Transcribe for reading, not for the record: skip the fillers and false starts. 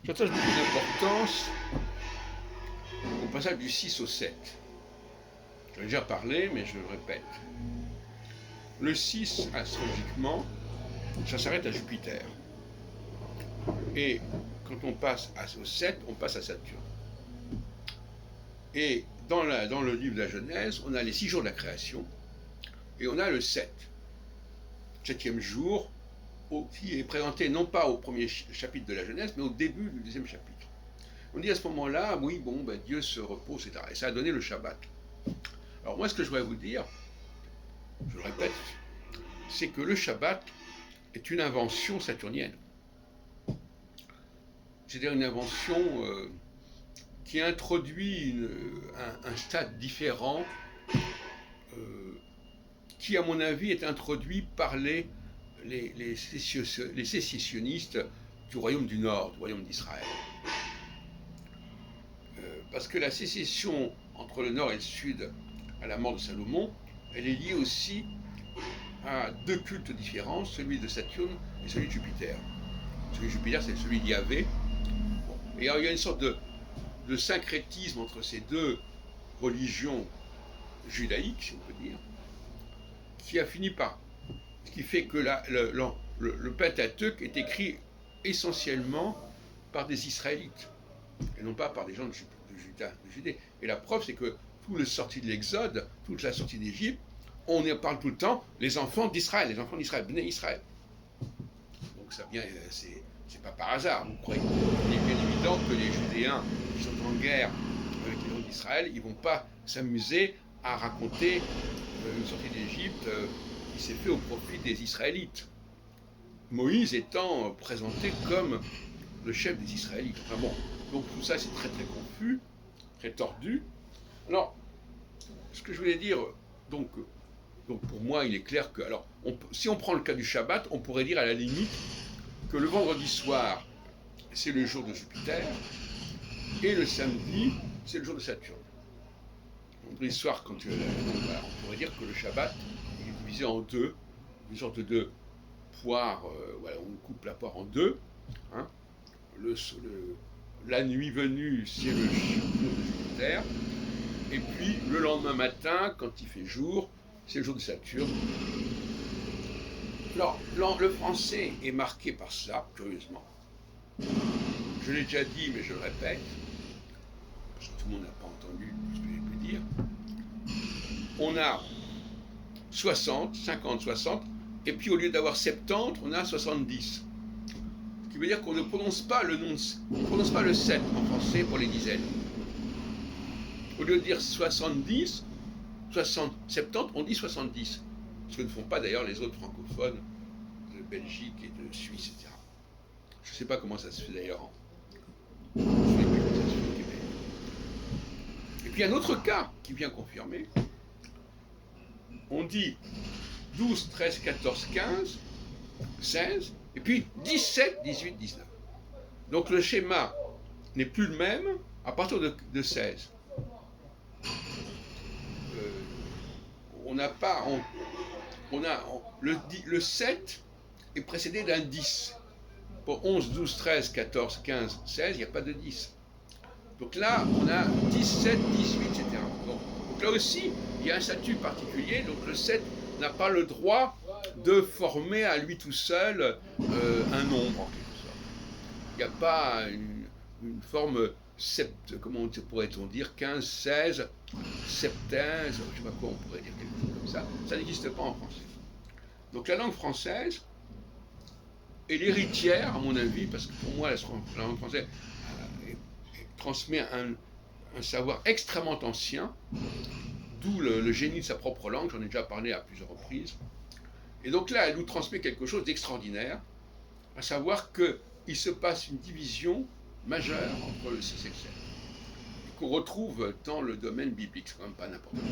J'attache beaucoup d'importance au passage du 6 au 7. J'en ai déjà parlé, mais je le répète. Le 6, astrologiquement, ça s'arrête à Jupiter. Et quand on passe au 7, on passe à Saturne. Et dans le livre de la Genèse, on a les 6 jours de la création, et on a le 7. Septième jour, qui est présenté non pas au premier chapitre de la Genèse, mais au début du deuxième chapitre. On dit à ce moment-là, oui, bon, ben, Dieu se repose, etc. Et ça a donné le Shabbat. Alors moi, ce que je voudrais vous dire, je le répète, c'est que le Shabbat est une invention saturnienne. C'est-à-dire une invention qui introduit un stade différent, qui, à mon avis, est introduit par les sécessionnistes du royaume du Nord, du royaume d'Israël. Parce que la sécession entre le Nord et le Sud, à la mort de Salomon, elle est liée aussi à deux cultes différents, celui de Saturne et celui de Jupiter. Celui de Jupiter, c'est celui d'Yahvé. Bon. Et alors, il y a une sorte de syncrétisme entre ces deux religions judaïques, si on peut dire, qui a fini par... Ce qui fait que le Pentateuque est écrit essentiellement par des Israélites, et non pas par des gens de Judée. Et la preuve, c'est que toute la sortie de l'Exode, toute la sortie d'Égypte, on parle tout le temps les enfants d'Israël, Bnei Israël. Donc ça vient, c'est pas par hasard, vous croyez. Il est bien évident que les Judéens qui sont en guerre avec les gens d'Israël, ils vont pas s'amuser à raconter une sortie d'Égypte qui s'est faite au profit des Israélites. Moïse étant présenté comme le chef des Israélites. Enfin bon, donc tout ça c'est très très confus, très tordu. Alors, ce que je voulais dire, donc pour moi il est clair que, alors, si on prend le cas du Shabbat, on pourrait dire à la limite que le vendredi soir c'est le jour de Jupiter et le samedi c'est le jour de Saturne. Le vendredi soir, on pourrait dire que le Shabbat est divisé en deux, une sorte de poire, voilà, on coupe la poire en deux. Hein. La nuit venue, c'est le jour de Jupiter. Et puis, le lendemain matin, quand il fait jour, c'est le jour de Saturne. Alors, le français est marqué par cela, curieusement. Je l'ai déjà dit, mais je le répète, parce que tout le monde n'a pas entendu ce que j'ai pu dire. On a 60, 50, 60, et puis au lieu d'avoir 70, on a 70. Ce qui veut dire qu'on ne prononce pas le nom, on ne prononce pas le 7 en français pour les dizaines. Au lieu de dire 70, 60, 70, on dit 70. Ce que ne font pas d'ailleurs les autres francophones de Belgique et de Suisse, etc. Je ne sais pas comment ça se fait d'ailleurs. Je ne sais plus comment ça se fait au Québec. Et puis un autre cas qui vient confirmer. On dit 12, 13, 14, 15, 16, et puis 17, 18, 19. Donc le schéma n'est plus le même à partir de 16. On n'a pas... le 7 est précédé d'un 10. Pour 11, 12, 13, 14, 15, 16, il n'y a pas de 10. Donc là, on a 17, 18, etc. Donc là aussi, il y a un statut particulier, donc le 7 n'a pas le droit de former à lui tout seul un nombre, en quelque sorte. Il n'y a pas une forme, comment pourrait-on dire, 15, 16, 17, je ne sais pas quoi on pourrait dire quelque chose comme ça. Ça n'existe pas en français. Donc la langue française est l'héritière, à mon avis, parce que pour moi, la langue française transmet un savoir extrêmement ancien, d'où le génie de sa propre langue, j'en ai déjà parlé à plusieurs reprises. Et donc là, elle nous transmet quelque chose d'extraordinaire, à savoir qu'il se passe une division majeure entre le 6 et le 7, qu'on retrouve dans le domaine biblique, c'est quand même pas n'importe quoi.